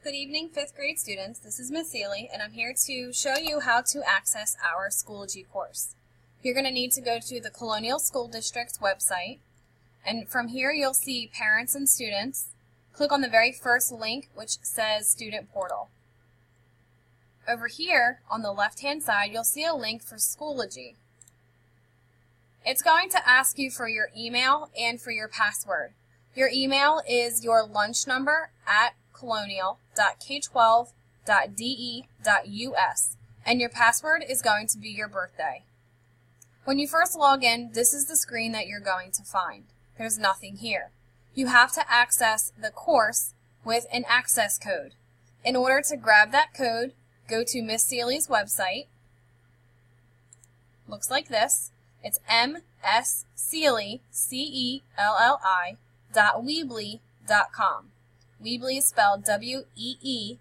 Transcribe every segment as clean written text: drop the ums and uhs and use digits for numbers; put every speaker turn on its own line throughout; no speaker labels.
Good evening, 5th grade students. This is Miss Seeley, and I'm here to show you how to access our Schoology course. You're going to need to go to the Colonial School District's website, and from here you'll see Parents and Students. Click on the very first link, which says Student Portal. Over here, on the left-hand side, you'll see a link for Schoology. It's going to ask you for your email and for your password. Your email is your lunch number at colonial.k12.de.us, and your password is going to be your birthday. When you first log in, this is the screen that you're going to find. There's nothing here. You have to access the course with an access code. In order to grab that code, go to Miss Seeley's website. Looks like this. It's msseeley, CELLI.weebly.com. Weebly is spelled W-E-E-B-L-Y.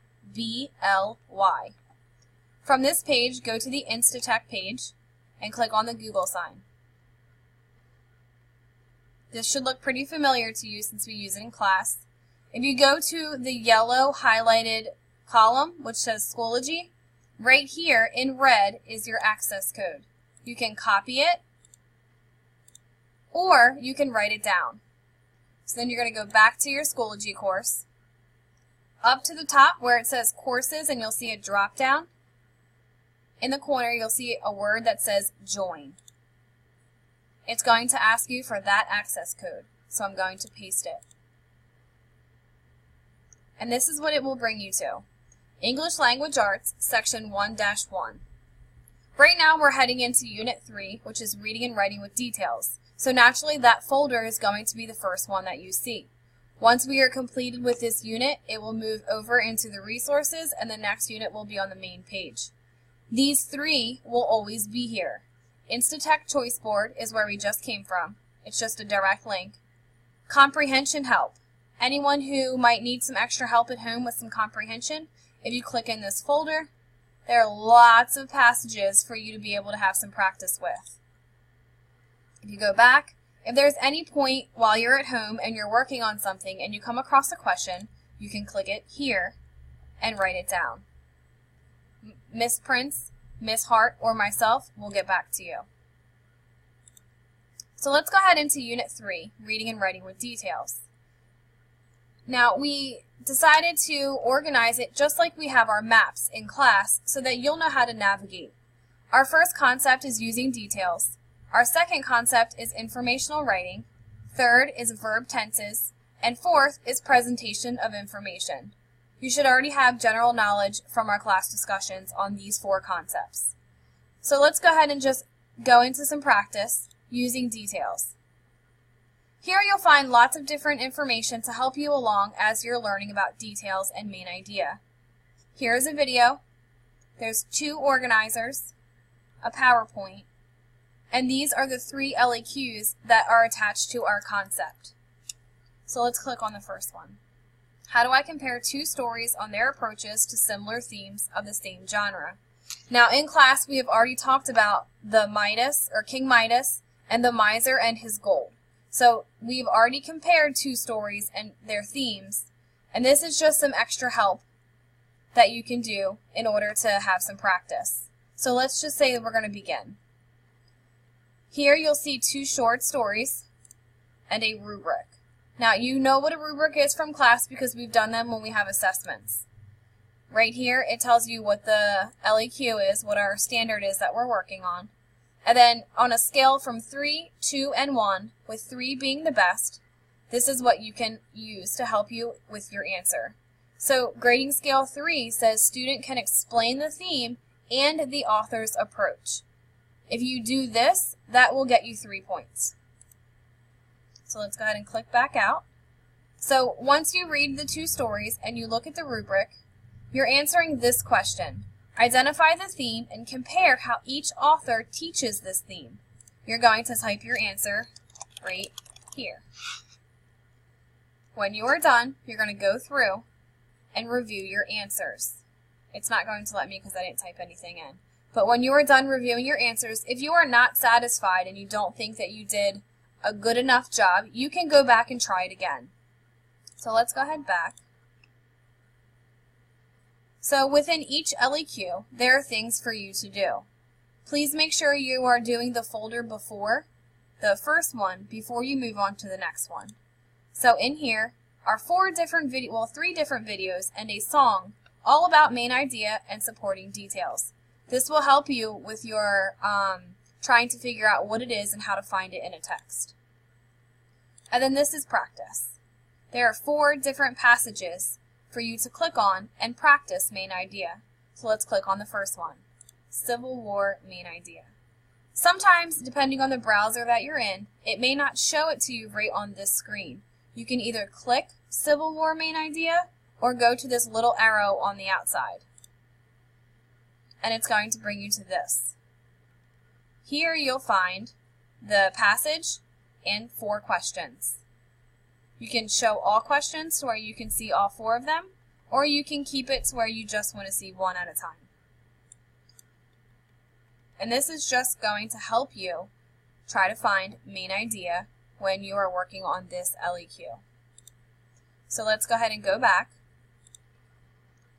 From this page, go to the Instatech page and click on the Google sign. This should look pretty familiar to you since we use it in class. If you go to the yellow highlighted column, which says Schoology, right here in red is your access code. You can copy it, or you can write it down. So then you're going to go back to your Schoology course. Up to the top where it says Courses, and you'll see a drop down. In the corner, you'll see a word that says Join. It's going to ask you for that access code, so I'm going to paste it. And this is what it will bring you to. English Language Arts, Section 1-1. Right now, we're heading into Unit 3, which is Reading and Writing with Details. So naturally, that folder is going to be the first one that you see. Once we are completed with this unit, it will move over into the resources, and the next unit will be on the main page. These three will always be here. Instatech Choice Board is where we just came from. It's just a direct link. Comprehension help. Anyone who might need some extra help at home with some comprehension, if you click in this folder, there are lots of passages for you to be able to have some practice with. If you go back, if there's any point while you're at home and you're working on something and you come across a question, you can click it here and write it down. Miss Prince, Miss Hart, or myself will get back to you. So let's go ahead into Unit 3, Reading and Writing with Details. Now, we decided to organize it just like we have our maps in class so that you'll know how to navigate. Our first concept is using details. Our second concept is informational writing. Third is verb tenses. And fourth is presentation of information. You should already have general knowledge from our class discussions on these four concepts. So let's go ahead and just go into some practice using details. Here you'll find lots of different information to help you along as you're learning about details and main idea. Here's a video. There's 2 organizers, a PowerPoint, and these are the 3 LEQs that are attached to our concept. So let's click on the first one. How do I compare 2 stories on their approaches to similar themes of the same genre? Now in class we have already talked about the Midas, or King Midas, and the miser and his gold. So we've already compared 2 stories and their themes, and this is just some extra help that you can do in order to have some practice. So let's just say that we're going to begin. Here you'll see 2 short stories and a rubric. Now you know what a rubric is from class because we've done them when we have assessments. Right here it tells you what the LEQ is, what our standard is that we're working on. And then on a scale from 3, 2, and 1, with 3 being the best, this is what you can use to help you with your answer. So grading scale 3 says student can explain the theme and the author's approach. If you do this, that will get you 3 points. So let's go ahead and click back out. So once you read the 2 stories and you look at the rubric, you're answering this question. Identify the theme and compare how each author teaches this theme. You're going to type your answer right here. When you are done, you're going to go through and review your answers. It's not going to let me because I didn't type anything in. But when you are done reviewing your answers, if you are not satisfied and you don't think that you did a good enough job, you can go back and try it again. So let's go ahead back. So within each LEQ, there are things for you to do. Please make sure you are doing the folder before the first one before you move on to the next one. So in here are three different videos and a song all about main idea and supporting details. This will help you with your trying to figure out what it is and how to find it in a text. And then this is practice. There are 4 different passages for you to click on and practice main idea. So let's click on the first one, Civil War main idea. Sometimes, depending on the browser that you're in, it may not show it to you right on this screen. You can either click Civil War main idea or go to this little arrow on the outside. And it's going to bring you to this. Here you'll find the passage and 4 questions. You can show all questions to where you can see all 4 of them, or you can keep it to where you just want to see one at a time. And this is just going to help you try to find main idea when you are working on this LEQ. So let's go ahead and go back.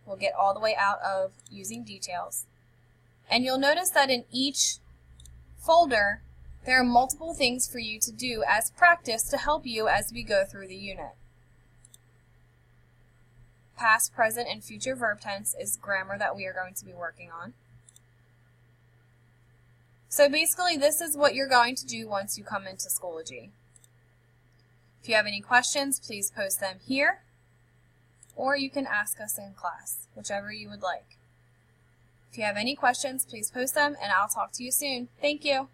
We'll get all the way out of using details. And you'll notice that in each folder, there are multiple things for you to do as practice to help you as we go through the unit. Past, present, and future verb tense is grammar that we are going to be working on. So basically, this is what you're going to do once you come into Schoology. If you have any questions, please post them here, or you can ask us in class, whichever you would like. If you have any questions, please post them, and I'll talk to you soon. Thank you.